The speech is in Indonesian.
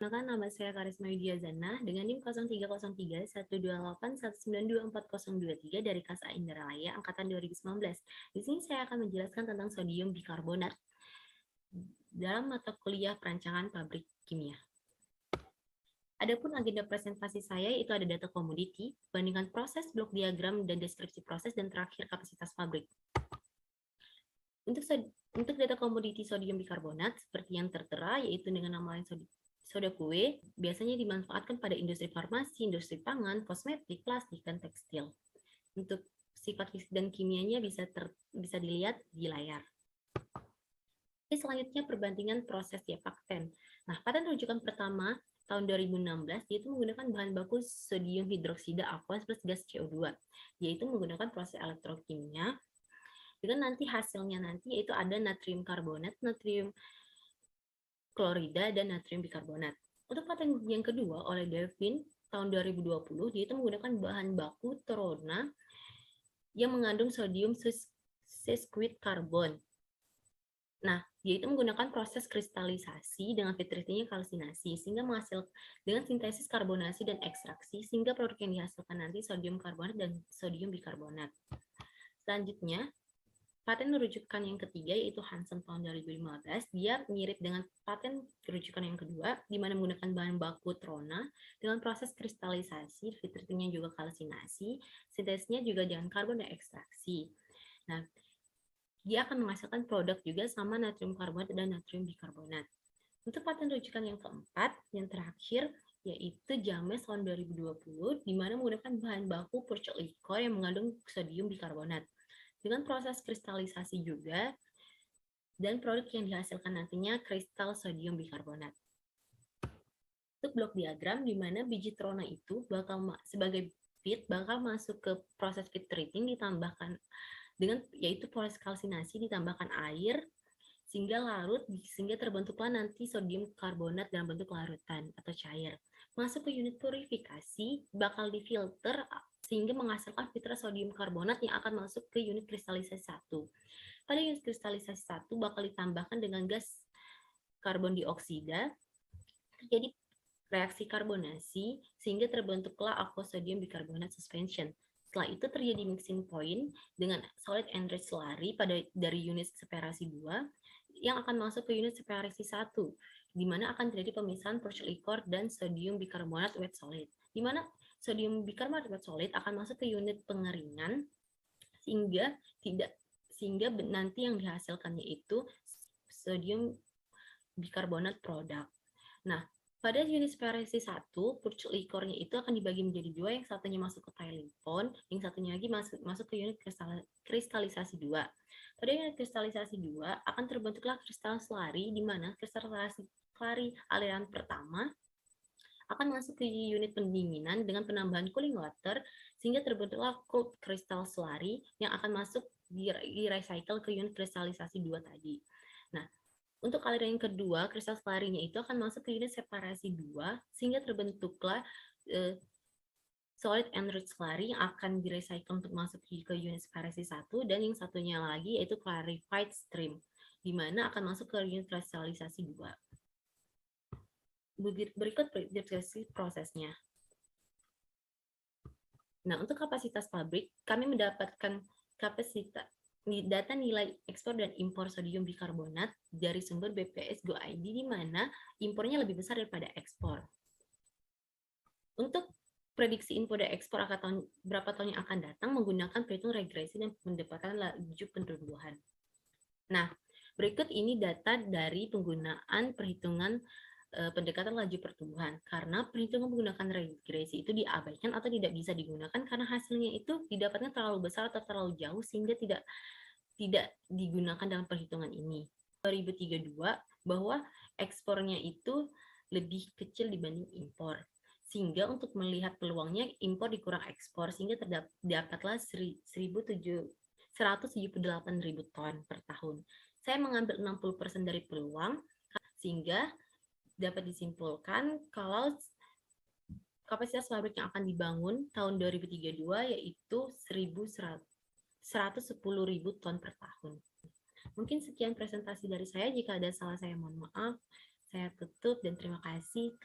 Perkenalkan, nama saya Karisma Widyazana dengan NIM 03031281924023 dari KASA Indralaya angkatan 2019. Di sini saya akan menjelaskan tentang sodium bikarbonat dalam mata kuliah perancangan pabrik kimia. Adapun agenda presentasi saya itu ada data komoditi, bandingkan proses, blok diagram, dan deskripsi proses, dan terakhir kapasitas pabrik. Untuk data komoditi sodium bikarbonat, seperti yang tertera, yaitu dengan nama lain soda kue, biasanya dimanfaatkan pada industri farmasi, industri pangan, kosmetik, plastik, dan tekstil. Untuk sifat fisik dan kimianya bisa dilihat di layar. Selanjutnya perbandingan proses pakten. Nah, paten rujukan pertama tahun 2016 yaitu menggunakan bahan baku sodium hidroksida aqueous plus gas CO2, yaitu menggunakan proses elektrokimia. Dengan nanti hasilnya yaitu ada natrium karbonat, natrium klorida, dan natrium bikarbonat. Untuk paten yang kedua oleh Devin tahun 2020 yaitu menggunakan bahan baku trona yang mengandung sodium sesquit karbon. Nah, yaitu menggunakan proses kristalisasi dengan fitritinya kalsinasi sehingga menghasilkan dengan sintesis karbonasi dan ekstraksi sehingga produk yang dihasilkan nanti sodium karbonat dan sodium bikarbonat. Selanjutnya, paten rujukan yang ketiga yaitu Hansen tahun 2015, dia mirip dengan paten rujukan yang kedua di mana menggunakan bahan baku trona dengan proses kristalisasi, fitritinya juga kalsinasi, sintesisnya juga dengan karbon dan ekstraksi. Nah, dia akan menghasilkan produk juga sama natrium karbonat dan natrium bikarbonat. Untuk paten rujukan yang keempat, yang terakhir, yaitu James tahun 2020, di mana menggunakan bahan baku purchok likor yang mengandung sodium bikarbonat. Dengan proses kristalisasi juga, dan produk yang dihasilkan nantinya kristal sodium bikarbonat. Untuk blok diagram, di mana biji trona itu sebagai feed bakal masuk ke proses feed treating ditambahkan yaitu proses kalsinasi ditambahkan air sehingga larut sehingga terbentuklah nanti sodium karbonat dalam bentuk larutan atau cair. Masuk ke unit purifikasi bakal difilter sehingga menghasilkan filter sodium karbonat yang akan masuk ke unit kristalisasi 1. Pada unit kristalisasi 1 bakal ditambahkan dengan gas karbon dioksida, terjadi reaksi karbonasi sehingga terbentuklah aqueous sodium bikarbonat suspension. Setelah itu terjadi mixing point dengan solid enriched slurry dari unit separasi 2 yang akan masuk ke unit separasi 1, di mana akan terjadi pemisahan purchok likor dan sodium bikarbonat wet solid, di mana sodium bikarbonat wet solid akan masuk ke unit pengeringan sehingga nanti yang dihasilkannya itu sodium bikarbonat produk. Nah, pada unit separasi 1, purchok likornya itu akan dibagi menjadi 2, yang satunya masuk ke tiling pond, yang satunya lagi masuk ke unit kristalisasi 2. Pada unit kristalisasi 2 akan terbentuklah kristal slurry, di mana kristalisasi slurry aliran pertama akan masuk ke unit pendinginan dengan penambahan cooling water, sehingga terbentuklah cold crystal slurry yang akan masuk di recycle ke unit kristalisasi 2 tadi. Nah, untuk aliran yang kedua, kristal slurry-nya itu akan masuk ke unit separasi 2, sehingga terbentuklah solid enriched slurry yang akan direcycle untuk masuk ke unit separasi 1, dan yang satunya lagi yaitu clarified stream, di mana akan masuk ke unit kristalisasi 2. Berikut deskripsi prosesnya. Nah, untuk kapasitas pabrik, kami mendapatkan kapasitas data nilai ekspor dan impor sodium bikarbonat dari sumber BPS Go ID, di mana impornya lebih besar daripada ekspor. Untuk prediksi impor dan ekspor berapa tahun yang akan datang menggunakan perhitungan regresi dan pendapatan laju pertumbuhan. Nah, berikut ini data dari penggunaan perhitungan pendekatan laju pertumbuhan, karena perhitungan menggunakan regresi itu diabaikan atau tidak bisa digunakan karena hasilnya itu didapatkan terlalu besar atau terlalu jauh sehingga tidak digunakan dalam perhitungan ini. 2032 bahwa ekspornya itu lebih kecil dibanding impor, sehingga untuk melihat peluangnya impor dikurang ekspor sehingga terdapatlah 178.000 ton per tahun. Saya mengambil 60% dari peluang sehingga dapat disimpulkan kalau kapasitas pabrik yang akan dibangun tahun 2032 yaitu 110.000 ton per tahun. Mungkin sekian presentasi dari saya. Jika ada salah saya mohon maaf. Saya tutup dan terima kasih.